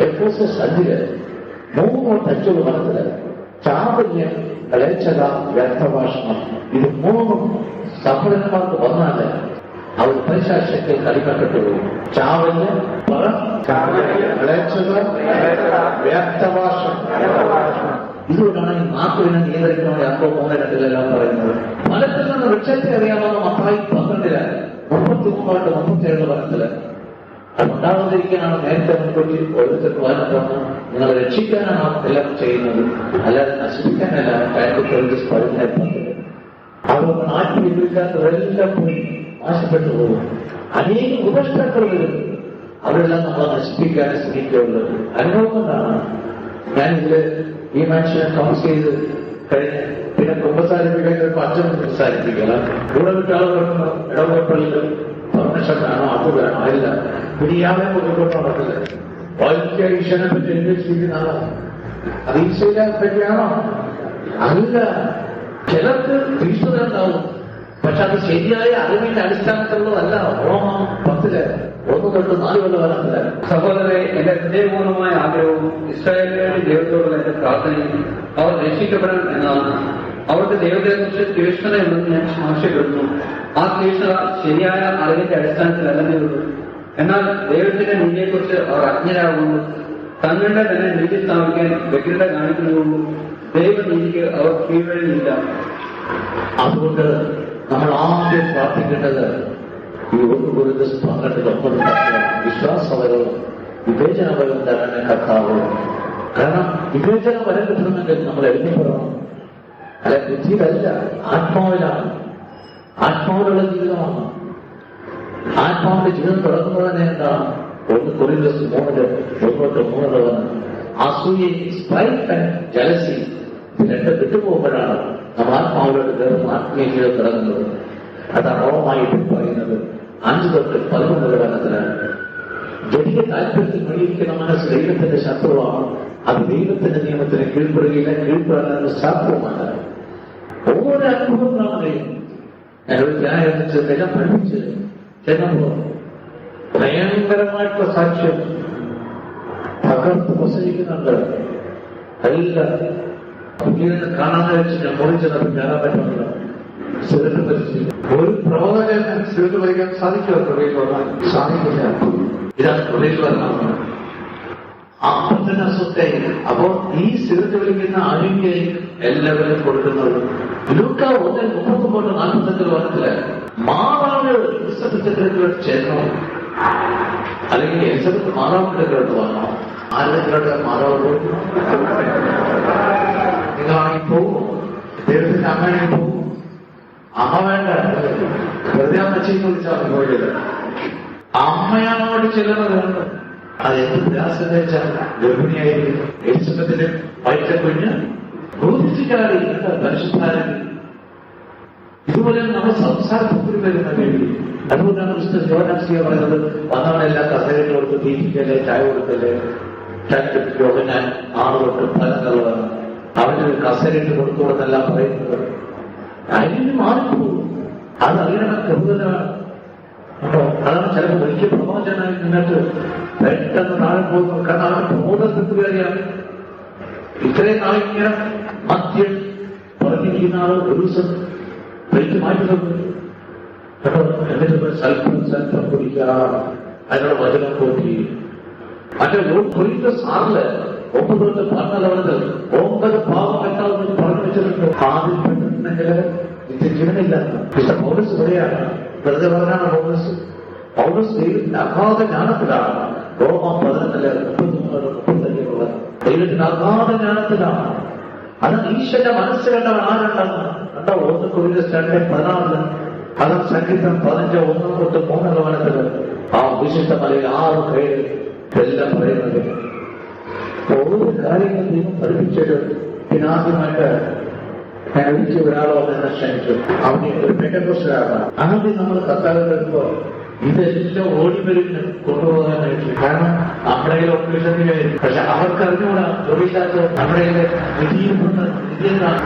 എഫേസ്യർ 5 3-5 പറഞ്ഞത് ചാവല്യം, ഇളയച്ചത, വ്യർത്ഥഭാഷണം, ഇത് 3 സഫലന്മാർക്ക് വന്നാല് അവർ പൈശാചികത്തിൽ കടിമപ്പെട്ടു പോകും. ചാവല്യം, ഇളയച്ചത, വ്യർത്ഥഭാഷണം. ഇതുകൊണ്ടാണ് ഈ നാക്കുവിനെ നിയന്ത്രിക്കണമെന്ന് യാക്കോബ് 3:2 പറയുന്നത്. ഫലത്തിൽ നിന്ന് വൃക്ഷത്തെ അറിയാവുന്ന മത്തായി 12 33-37 പറഞ്ഞത് അതുണ്ടാകാതിരിക്കാനാണ് നേരത്തെ മുൻകൂട്ടി ഓരോരുത്തർക്ക് വാനത്തോന്ന് നിങ്ങളെ രക്ഷിക്കാനാണ് എല്ലാം ചെയ്യുന്നത്, അല്ലാതെ നശിപ്പിക്കാനല്ല. അതുകൊണ്ട് നാട്ടിലില്ലാത്തവരെല്ലാം പോയി നാശപ്പെട്ടു പോകും. അനേകം ഉപഷ്ടാക്കൾ വരും, അവരെല്ലാം നമ്മളെ നശിപ്പിക്കാൻ ശ്രമിക്കുകയുള്ളൂ. അനുഭവം കൊണ്ടാണ് ഞാനിതില് ഈ മനുഷ്യനെ കൗൺസ് ചെയ്ത് കഴിഞ്ഞ് പിന്നെ കുമ്പസാരിപ്പിക്കാൻ അച്ഛനും കുമ്പസാരിപ്പിക്കണം. കൂടെ വിട്ട ആളുകളുണ്ടോ ഇടവപ്പള്ളിയിൽ പെർമിഷൻ വേണോ, അത് വേണോ, ഇല്ല. പിന്നെ ഇയാളെ കൊണ്ടുകൊണ്ട് നടക്കില്ല. വലിയ ഈശ്വരനെ പറ്റി അന്വേഷിക്കുന്ന ആളോ, അത് ഈശ്വരനെ പറ്റിയാണോ? അല്ല. ചിലർക്ക് തീഷ്ണതയുണ്ടാവും, പക്ഷെ അത് ശരിയായ അറിവിന്റെ അടിസ്ഥാനത്തിലുള്ളതല്ല. റോമം 10:1-4 വരെ. സഹോദരരെ, എന്റെ ഹൃദയപൂർണമായ ആഗ്രഹവും ഇസ്രായേലിന്റെ ദൈവത്തോടുള്ള എന്റെ പ്രാർത്ഥനയും അവർ രക്ഷിക്കപ്പെടണം എന്നതാണ്. അവർക്ക് ദൈവത്തെക്കുറിച്ച് തീഷ്ണതയുണ്ടെന്ന് ഞാൻ ആവശ്യപ്പെടുന്നു. ആ തീഷ്ണത ശരിയായ അറിവിന്റെ അടിസ്ഥാനത്തിലല്ലെന്നേ ഉള്ളൂ. എന്നാൽ ദൈവത്തിന്റെ നീതിയെക്കുറിച്ച് അവർ അജ്ഞരാകുന്നു. തങ്ങളുടെ തന്നെ നീതി സ്ഥാപിക്കാൻ വ്യഗ്രത കാണിക്കുന്നതുകൊണ്ടും ദൈവനീതിക്ക് അവർ കീഴ്വഴിയില്ല. അതുകൊണ്ട് നമ്മൾ ആദ്യം പ്രാർത്ഥിക്കേണ്ടത് ഈ 1 കൊരിന്ത്യർ 12:9 വിശ്വാസപരവും വിവേചനപരവും തരണ കർത്താവ്. കാരണം വിവേചനം വരെ കിട്ടണമെങ്കിൽ നമ്മൾ എഴുതിപ്പെടണം. അല്ല, ബുദ്ധിയിലല്ല, ആത്മാവിലാണ്. ആത്മാവിലുള്ള ജീവിതമാണ്. ആത്മാവിന്റെ ജീവിതം തുടങ്ങുന്നത് തന്നെ എന്താണ്? 1 കൊരിന്ത്യർ 3:1-3 അസൂയയും സ്ട്രൈഫ് ജലസി ഇത് വിട്ടുപോകുമ്പോഴാണ് നമ്മൾ ആത്മാവിലോട്ട് കയറുന്ന ആത്മീയ ജീവിതം തുടങ്ങുന്നത്. അതാണ് റോമായിട്ട് പറയുന്നത് 5-11 ജനിക താല്പര്യത്തിൽ മേടിക്കുന്ന മനസ്സ് ദൈവത്തിന്റെ ശത്രുവാണ്. അത് ദൈവത്തിന്റെ നിയമത്തിന് കീഴ്പ്പെടുകയില്ല, കീഴ്പ്പെടാനുള്ള ശാസ്ത്രമാണ്. ഓരോ അനുഭവങ്ങളാണെങ്കിലും ഞാനൊരു ധ്യാനം പഠിപ്പിച്ച് ചെന്നപ്പോ ഭയങ്കരമായിട്ടുള്ള സാക്ഷ്യം തകർത്ത് പ്രസവിക്കുന്നുണ്ട്. എല്ലാം കുഞ്ഞിനെ കാണാതെ വെച്ച് ഞാൻ മുറിച്ചെന്നപ്പോൾ കയറാൻ പറ്റുന്നില്ല. സിഗരറ്റ് വലിച്ച് ഒരു പ്രബോധന സിഗരറ്റ് വലിക്കാൻ സാധിക്കുമോ? കൃപയിൽ വന്നാൽ സാധിക്കില്ല. ഇതാണ് കൃപയിൽ വരണം. അപ്പത്തിന് സ്വത്തെ. അപ്പോ ഈ സിഗരറ്റ് വലിക്കുന്ന ആരോഗ്യ എല്ലാവരും കൊടുക്കുന്നത് ലൂക്ക 1:35 പറഞ്ഞില്ല. മാതാവ് എലിസബത്ത് സെക്രട്ടറിയോട് ചേരണം, അല്ലെങ്കിൽ എലിസബത്ത് മാതാവിന്റെ അടുക്കലോട്ട് വന്നോ. ആരുടെ മാതാവ് കൊടുക്കണം? നിങ്ങളാണെങ്കിൽ പോകും, ദൈവത്തിന്റെ അമ്മയാണെങ്കിൽ പോകും. അമ്മ വേണ്ട, വെറുതെ അമ്മച്ചെന്ന് വിളിച്ചാൽ പോയില്ല. അമ്മയാണോട് ചെല്ലുന്നത്. അത് എന്ത് പ്രയാസം വെച്ചാൽ ഗർഭിണിയായിരിക്കും. എലിസബത്തിന്റെ വയറ്റ കുഞ്ഞ് ബോധിച്ചിട്ടാണ് പരിശുദ്ധാരൻ. ഇതുപോലെ നമ്മൾ സംസാരത്തിൽ വരുന്ന വേണ്ടി. അതുകൊണ്ടാണ് മിസ്റ്റർ ജോനാക്സിയ പറയുന്നത്, വന്നവണെല്ലാം കസേരയിൽ കൊടുത്ത് തീറ്റിക്കല്ലേ, ചായ കൊടുക്കല്ലേ, ഞാൻ 6 തൊട്ട് ഫലങ്ങളുള്ളതാണ്. അവന് കസേരയിട്ട് കൊടുത്തുകൊണ്ടെല്ലാം പറയുന്നത് അതിന് മാറിപ്പോകും. അത് അറിയണം, കൃതലാണ്. അപ്പൊ അതാണ് ചിലപ്പോൾ വലിയ പ്രവചനമായി നിന്നിട്ട് പെട്ടെന്ന് നാളെ പോകുന്നു. കാരണം അവന് ബോധത്തിൽ അറിയാം. ഇത്രയും നാളിങ്ങനെ മദ്യം പറഞ്ഞിരിക്കുന്ന ആള് ഒരു ദിവസം വലിച്ചു മാറ്റുന്നത് കേട്ടോ. എന്നിട്ട് സ്വല്പം കുടിക്കുക, അതിനുള്ള വചനം പോറ്റി. മറ്റേ 6 9-12 9 പാവം എത്താവുന്ന പറഞ്ഞു വെച്ചിട്ടുണ്ട്. ആദ്യം പെട്ടെന്നുണ്ടെങ്കിൽ നിത്യജീവനില്ല. മിസ്റ്റർ പൗലോസ് ഇവിടെയാണ്. വെറുതെ പറഞ്ഞാണ് പൗലോസ് ദൈവത്തിന്റെ അഗാധ ജ്ഞാനത്തിലാണ്. റോമ 11:33-35 ദൈവത്തിന്റെ അഗാധ ജ്ഞാനത്തിലാണ്. അത് ഈശ്വരന്റെ മനസ്സ് കണ്ടവൻ ആരുണ്ടാകും? കണ്ടോ? 1 കൊരിന്ത്യർ 2:14 അതും സംഗീതം 15:1-3 ആ വിശിഷ്ട മലയിൽ 6 പേര് എല്ലാം പറയുന്നത്. ഓരോ കാര്യങ്ങൾ ദൈവം പഠിപ്പിച്ചിട്ട് പിന്നെ ആദ്യമായിട്ട് ഞാൻ ഒരിക്കൽ ഒരാളോ എന്നെ ക്ഷണിച്ചു. അവന് ഒരു പെൻഡെക്കോസ്റ്റുകാരനാണ്. ആദ്യം നമ്മൾ കത്താതെ വരുമ്പോ ഇതെല്ലാം ഓടിവരുന്ന് കൊണ്ടുപോകാനായിട്ട്. കാരണം നമ്മുടെ ഓപ്പറേഷനിലായിരുന്നു. പക്ഷെ അവർക്കറിഞ്ഞൂടാ തൊഴിലാത്ത നമ്മുടെ വിധിയിൽ നിന്ന് വിധിയെന്നാണ്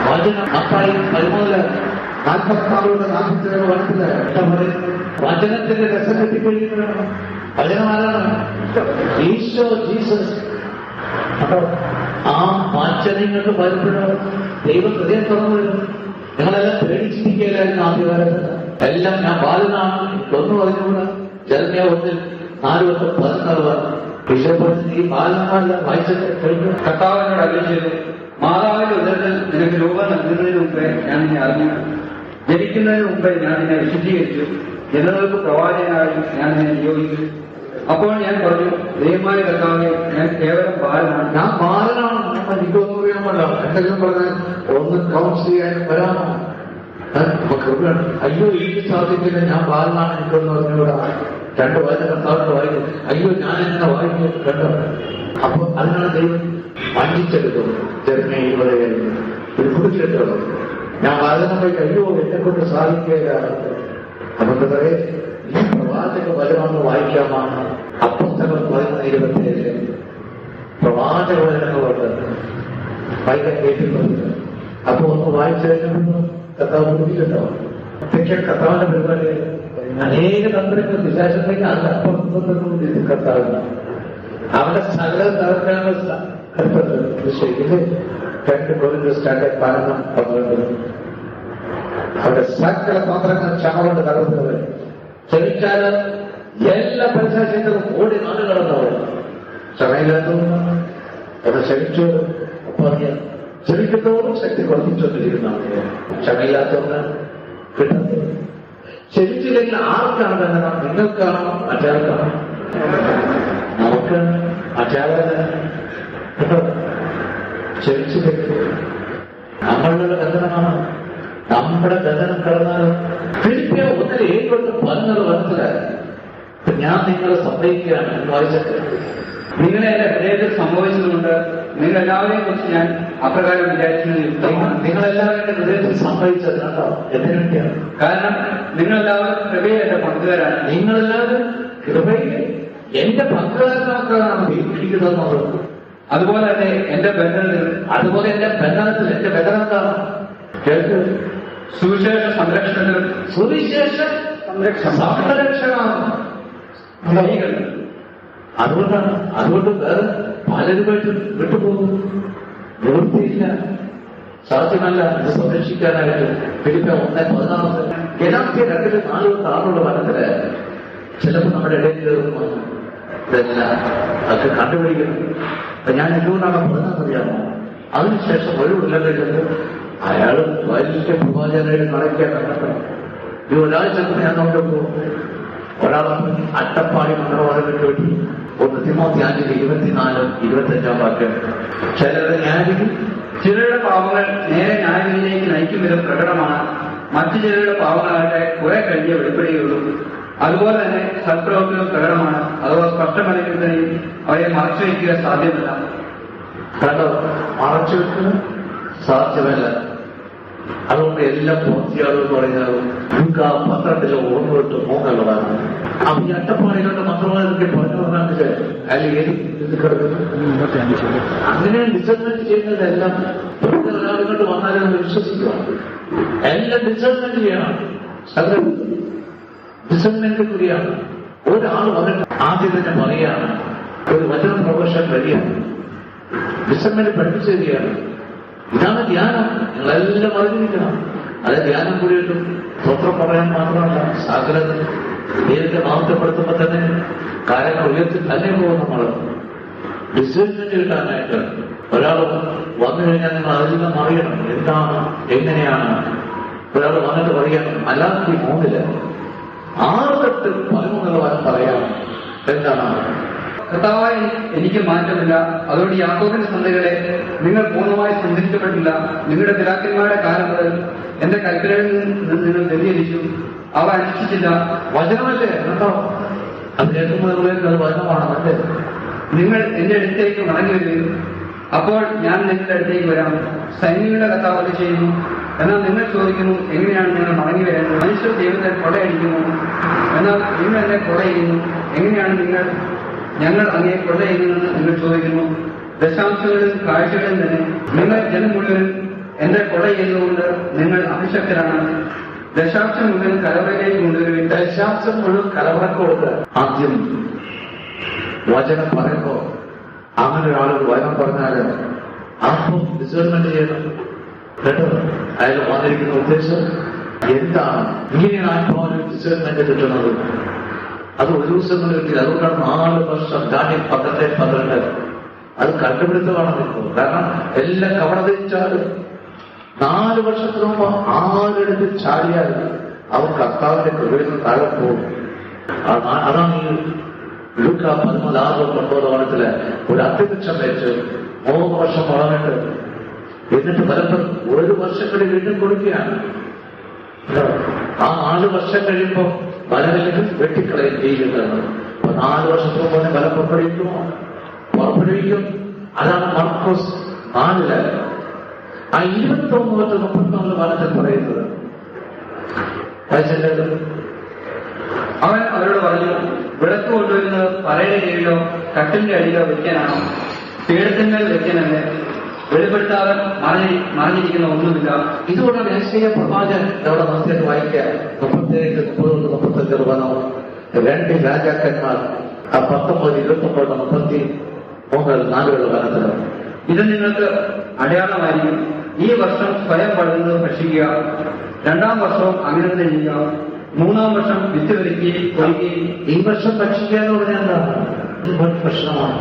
വചനം. മത്തായി 13:44-47 വചനത്തിന്റെ രസം കെട്ടിക്കഴിയുന്നതാണ്. വചനമാരാണ് ഈശോ ജീസസ്. അപ്പൊ ആ മാറ്റങ്ങൾക്ക് വരുമ്പോഴോ ദൈവം ഹൃദയം തുറന്നു വരും. ഞങ്ങളെല്ലാം പേടിച്ചിരിക്കുകയില്ലായിരുന്നു ആദ്യകാലത്ത്. എല്ലാം ഞാൻ ബാലനാണ് ഒന്നു പറഞ്ഞുകൂടാ. ജർമ്മിയ 1:4-14 വിഷയപ്പെടുത്തി ഈ ബാലന്മാരല്ല വായിച്ചത് കഴിഞ്ഞു. കർത്താവിനോട് അപേക്ഷിച്ചത്, മാതാവിന്റെ ഉദരത്തിൽ നിനക്ക് രൂപം നൽകുന്നതിന് മുമ്പേ ഞാൻ നിന്നെ അറിഞ്ഞു, ജനിക്കുന്നതിന് മുമ്പേ ഞാൻ നിന്നെ വിശുദ്ധീകരിച്ചു, ജനങ്ങൾക്ക് പ്രവാചകനായി ഞാൻ നിന്നെ നിയോഗിച്ചു. അപ്പോൾ ഞാൻ പറഞ്ഞു, ദൈവമായ കർത്താവേ, ഞാൻ കേവലം ബാലനാണ്. ഞാൻ ബാലനാണ്, എനിക്കൊന്നും അറിയാമല്ല. എന്തെങ്കിലും പറഞ്ഞാൽ ഒന്ന് കൗൺസിൽ ചെയ്യാൻ വരാമോ? അയ്യോ എനിക്ക് സാധിക്കില്ല, ഞാൻ ബാലനാണ്, എനിക്കൊന്നും അറിഞ്ഞൂടാ. 2 വചന കർത്താവിന്റെ വായിക്കും. അയ്യോ ഞാൻ എങ്ങനെ വായിക്കും കേട്ടോ. അപ്പൊ അതിനാണ് ദൈവം വഞ്ചിച്ചെടുക്കും. ജർമ്മിയ 20 ഒരു കുറിച്ചിട്ടോ ഞാൻ ബാലനം പോയി അയ്യോ എന്നെ കൊണ്ട് സാധിക്കുകയില്ല. അപ്പൊ ഈ പ്രവാചക വചനമൊന്ന് വായിക്കാമാണ്. അപ്പസ്തലർ 17:27 പ്രവാചക വചനങ്ങളുണ്ട്, വായിക്കാൻ കേട്ടിട്ടുണ്ട്. അപ്പൊ ഒന്ന് വായിച്ചു കഴിഞ്ഞു കർത്താവ് കുറിച്ചിട്ടോ. പക്ഷെ കർത്താവിന്റെ പരിപാടി അനേക തന്ത്രങ്ങൾ വിശേഷത്തേക്ക് അതിന്റെ അപ്പുറത്തൊന്നും കർത്താവില്ല. അവരുടെ സകല തരത്തിലുള്ള വിഷയത്തില് 2 Corinthians 12 അവരുടെ സകല തന്ത്രങ്ങൾ ക്ഷമകൊണ്ട് കടന്നവർ ക്ഷമിച്ചാല് എല്ലാ പരിശാശങ്ങളും ഓടി നാട് കടന്നവർ. ക്ഷമയില്ലാത്തവരാണ് അത് ക്ഷമിച്ചു. പറയാം ക്ഷമിക്കുന്നവരും ശക്തി കുറഞ്ഞിച്ചൊന്നിരിക്കുന്നവരെ ക്ഷമയില്ലാത്തവരാണ് കിട്ടുന്നത്. ക്ഷമിച്ചില്ലെങ്കിൽ ആർക്കാണ് തന്നെ? നിങ്ങൾക്കാണോ മറ്റാർക്കാണോ? നമുക്ക് മറ്റാളല്ല കേട്ടോ. ക്ഷമിച്ചില്ലെങ്കിൽ നമ്മളുടെ ബന്ധനമാണ്. നമ്മുടെ ബന്ധനം കടന്നാൽ ഫിലിപ്പിയ 1:7-14 മനസ്സിലായി. ഞാൻ നിങ്ങളെ സമ്മതിക്കുകയാണ് എന്ന് വായിച്ചിട്ട്. നിങ്ങളെ എന്റെ ഹൃദയത്തിൽ സംഭവിച്ചതുകൊണ്ട് നിങ്ങളെല്ലാവരെയും കുറിച്ച് ഞാൻ അപ്രകാരം വിചാരിക്കുന്നത്. നിങ്ങളെല്ലാവരും എന്റെ ഹൃദയത്തിൽ സംഭവിച്ചത് കേട്ടോ. എന്തിനു വേണ്ടിയാണ്? കാരണം നിങ്ങളെല്ലാവരും കൃപയെ എന്റെ പങ്കുകാരാണ്. നിങ്ങളെല്ലാവരും കൃപയിൽ എന്റെ പങ്കുകാരനാക്കാനാണ് പിടിക്കുന്നത്. അതുപോലെ തന്നെ എന്റെ ബന്ധനത്തിൽ എന്റെ ബന്ധനത്താണ് കേൾക്ക്. സുവിശേഷ സംരക്ഷണത്തിലും സുവിശേഷ സംരക്ഷണമാണ്. അതുകൊണ്ട് വേറെ പലരുമായിട്ട് വിട്ടുപോകും. നിവൃത്തിയില്ല, സാധ്യമല്ല ഇത് സംരക്ഷിക്കാനായിട്ട്. ഫിലിപ്പിയ 1:14 ഗലാത്യ 2:4-6 വനത്തില് ചിലപ്പോൾ നമ്മുടെ ഇടയിൽ കയറുന്നു. ഇതെല്ലാം അതൊക്കെ കണ്ടുപിടിക്കണം. അപ്പൊ ഞാൻ എന്തുകൊണ്ടാണ് പറഞ്ഞതെന്നറിയാമോ? അതിനുശേഷം ഒരു ഉള്ളവരുണ്ട് അയാൾ വലിയ പ്രവാചകനായിട്ട് നടക്കാൻ കണ്ടെത്തണം. ഈ ഒരാഴ്ച ഞാൻ നോക്കുമ്പോ ഒരാൾ അട്ടപ്പാടി മന്ത്രവാദം വേണ്ടി 1 തിമോത്തി 5:24-25 ചിലരുടെ ന്യായവിധി ചിലരുടെ പാപങ്ങൾ നേരെ ന്യായവിധിയിലേക്ക് നയിക്കും വിധം പ്രകടമാണ്. മറ്റു ചിലരുടെ പാപങ്ങളാകട്ടെ കുറെ കഴിഞ്ഞേ വെളിപ്പെടുകയുള്ളൂ. അതുപോലെ തന്നെ സൽപ്രവൃത്തികൾ പ്രകടമാണ്. അഥവാ സ്പഷ്ടമല്ലെങ്കിൽ തന്നെയും അവയെ മറച്ചു വയ്ക്കുക സാധ്യമല്ല. കണ്ടോ, മറച്ചു വയ്ക്കുക സാധ്യമല്ല. അതുകൊണ്ട് എല്ലാം പൂർത്തിയാകുമെന്ന് പറഞ്ഞാൽ 12:1-3 അപ്പൊ ഈ അട്ടപ്പാടികളുടെ മന്ത്രവാദത്തിൽ പറഞ്ഞാൽ അല്ലെങ്കിൽ ഏത് ഇത് കിടക്കുന്നു. അങ്ങനെ ഡിസൈൻമെന്റ് ചെയ്യുന്നതെല്ലാം ഒരാളുകൊണ്ട് വന്നാലും വിശ്വസിക്കുക. എല്ലാം ഡിസൈൻമെന്റ് ചെയ്യണം. അത് ഡിസൈൻമെന്റ് കൂടിയാണ്. ഒരാൾ വന്നിട്ട് ആദ്യം തന്നെ പറയുകയാണ് ഒരു വചന പ്രൊഫഷൻ വരികയാണ്, ഡിസൈൻമെന്റ് പഠിപ്പിച്ചു തരികയാണ്. ഇതാണ് ധ്യാനം. നിങ്ങളെല്ലാം അറിഞ്ഞിരിക്കണം. അത് ധ്യാനം കൂടിയിട്ടും സ്വത്രം പറയാൻ മാത്രമല്ല, സാഗരത ദൈവത്തെ മാറ്റപ്പെടുത്തുമ്പോ തന്നെ കാര്യങ്ങൾ ഉയർത്തി തന്നെ പോകും. നമ്മൾ ഡിസൈൻമെന്റ് കിട്ടാനായിട്ട് ഒരാൾ വന്നു കഴിഞ്ഞാൽ നിങ്ങൾ അധികം അറിയണം എന്താണ് എങ്ങനെയാണ്. ഒരാൾ വന്നിട്ട് പറയണം മലാക്കി 3:6-13 പറയാം എന്താണ്. കർത്താവായി എനിക്ക് മാറ്റമില്ല. അതുകൊണ്ട് യാക്കോബിന്റെ സന്തതികളെ നിങ്ങൾ പൂർണ്ണമായി സംഹരിക്കപ്പെട്ടില്ല. നിങ്ങളുടെ പിതാക്കന്മാരുടെ കാലം മുതൽ എന്റെ കൽപ്പനയിൽ നിന്ന് നിങ്ങൾ വ്യതിചലിച്ചു, അവ അനുഷ്ഠിച്ചില്ല. വചനമല്ലേ കേട്ടോ. അത് കേൾക്കുമ്പോൾ അത് വചനമാണെന്നല്ലേ. നിങ്ങൾ എന്റെ അടുത്തേക്ക് മടങ്ങി വരികയും അപ്പോൾ ഞാൻ നിങ്ങളുടെ അടുത്തേക്ക് വരാം. സൈന്യങ്ങളുടെ കർത്താവ് ചെയ്യുന്നു. എന്നാൽ നിങ്ങൾ ചോദിക്കുന്നു എങ്ങനെയാണ് നിങ്ങൾ മടങ്ങി വരേണ്ടത്? മനുഷ്യർ ദൈവത്തെ കൊള്ളയടിക്കുന്നു, എന്നാൽ നിങ്ങൾ എന്നെ കൊള്ളയുന്നു. എങ്ങനെയാണ് ഞങ്ങൾ അങ്ങേ കൊള്ളയുന്നതെന്ന് നിങ്ങൾ ചോദിക്കുന്നു. ദശാംശങ്ങളിലും കാഴ്ചകളിലും തന്നെ നിങ്ങൾ ജനം മുഴുവൻ എന്റെ കൊല ചെയ്യുന്നതുകൊണ്ട് നിങ്ങൾ അഭിഷക്തരാണ്. ദശാംശം മുഴുവൻ കലവറയിലേക്ക് കൊണ്ടുവരുവിൻ. ദശാംശം മുഴുവൻ കലവറക്ക് കൊടുക്കുക. ആദ്യം വചനം പറയുമ്പോ അങ്ങനെ ഒരാളോട് വചനം പറഞ്ഞാല് അപ്പം ഡിസേൺമെന്റ് ചെയ്യണം കേട്ടോ. അയാൾ വന്നിരിക്കുന്ന ഉദ്ദേശം എന്താണ്? ഇങ്ങനെയാണ് ആത്മാവിന് ഡിസേൺമെന്റ് കിട്ടുന്നത്. അത് ഒരു ദിവസം കൊണ്ട് കിട്ടില്ല. അതുകൊണ്ടാണ് 4 വർഷം ദാനിയേൽ 12 അത് കണ്ടുപിടുത്തമാണ് നിൽക്കുന്നത്. കാരണം എല്ലാം കവണതിച്ചാലും 4 വർഷത്തിന് മുമ്പ് ആരെടുത്ത് ചാടിയാൽ അവർ കർത്താവിന്റെ കൃപയിൽ നിന്ന് താഴെ പോകും. അതാണ് ഈ ലൂക്ക 14:9 ഒരു അത്യവൃക്ഷം വെച്ച് 3 വർഷം വളർന്നിട്ട് എന്നിട്ട് പലപ്പോഴും 1 വർഷം കൂടി വീണ്ടും കൊടുക്കുകയാണ്. ആ 4 വർഷം കഴിയുമ്പോൾ പലരിലും വെട്ടിക്കളയും ചെയ്യുന്നത്. 4 വർഷത്തിന് മുമ്പ് ബലം പുറപ്പെടുവിക്കുമോ? പുറപ്പെടുവിക്കും. അതാണ് മർക്കോസ് 4 ആ 29-34 വചനത്തിൽ പറയുന്നത്. അവൻ അവരോട് പറഞ്ഞു, വിളക്ക് കൊണ്ടുവരുന്നത് പറയുടെ കീഴിലോ കട്ടിലിന്റെ അടിയിലോ വെക്കാനാണോ? പീഠത്തിന്മേൽ വെക്കാനല്ലേ? വെളിപ്പെടുത്താതെ മറിഞ്ഞിരിക്കുന്ന ഒന്നുമില്ല. ഇതുകൊണ്ടാണ് യേശയ്യാ പ്രവാചകൻ അവിടെ മധ്യത്തിൽ വായിക്കാൻ 37-35 വനം 2 രാജാക്കന്മാർ 19-29-33 വനത്തില് ഇത് നിങ്ങൾക്ക് അടയാളമായിരിക്കും. ഈ വർഷം സ്വയം പഴുന്നത് ഭക്ഷിക്കുക, 2-ാം വർഷവും അങ്ങനെ തന്നെ ചെയ്യുക, 3-ാം വർഷം വിത്ത് ഒരുക്കുകയും കൊല്ലുകയും. ഈ വർഷം ഭക്ഷിക്കുക എന്ന് പറഞ്ഞാൽ എന്താണ്? പ്രശ്നമാണ്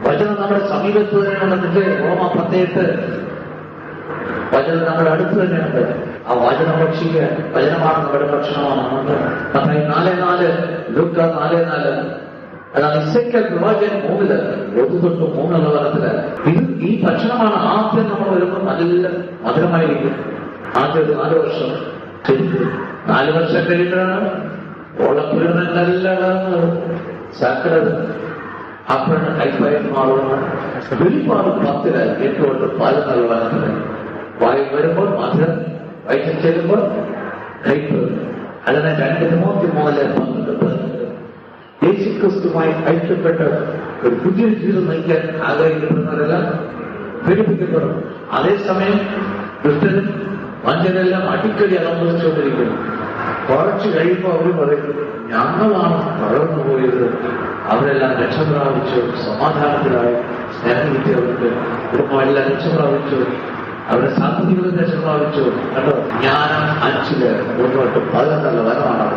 വചനം നമ്മുടെ സമീപത്ത് തന്നെയുണ്ടെന്നിട്ട് റോമ 10:8 വചനം നമ്മുടെ അടുത്ത് തന്നെയുണ്ട്. ആ വചനം ഭക്ഷിക്കുക. വചനമാണ് നമ്മുടെ ഭക്ഷണമാണ്. 4:4 ലൂക്ക 4:4 അതാണ് ഇസയ്ക്കൽ പ്രവാചകൻ 3 1-3 വനത്തില് ഈ ഭക്ഷണമാണ്. ആദ്യം നമ്മൾ വരുമ്പോൾ നല്ല മധുരമായിരിക്കും. ആദ്യം 4 വർഷം ശരിക്കും 4 വർഷം കഴിയുമ്പോഴാണ് ഓളപ്പുരുന്ന നല്ല സാക്കരത്. അപ്പോഴാണ് കൈപ്പായിട്ട് മാറുന്നത്. വെളിപ്പാട് 10 കേട്ടുകൊണ്ട് പല നൽകാനത്തില് വായു വരുമ്പോൾ മധുരം, വയറ്റിൽ ചെല്ലുമ്പോൾ കൈപ്പ്. അതിനെ 2 തിമോത്തി 3:12 യേശുക്രിസ്തുമായി ഐക്യപ്പെട്ട് ഒരു പുതിയ ജീവിതം നയിക്കാൻ ആഗ്രഹിക്കപ്പെടുന്നവരെല്ലാം പെരുപ്പിക്കപ്പെടും. അതേസമയം ദുഷ്ടനും വഞ്ചനെല്ലാം അടിക്കടി അനുഭവിച്ചുകൊണ്ടിരിക്കുന്നു. കുറച്ച് കഴിയുമ്പോൾ അവർ പറയും, ഞങ്ങളാണ് തളർന്നു പോയത്. അവരെല്ലാം രക്ഷ പ്രാപിച്ചു, സമാധാനത്തിലായി, സ്നേഹവിദ്യവർക്ക് കുടുംബമെല്ലാം രക്ഷ പ്രാപിച്ചു, അവരുടെ സാമ്പത്തിക രക്ഷ പ്രാപിച്ചു. കേട്ടോ, ജ്ഞാനം 5-11 വനമാണ്.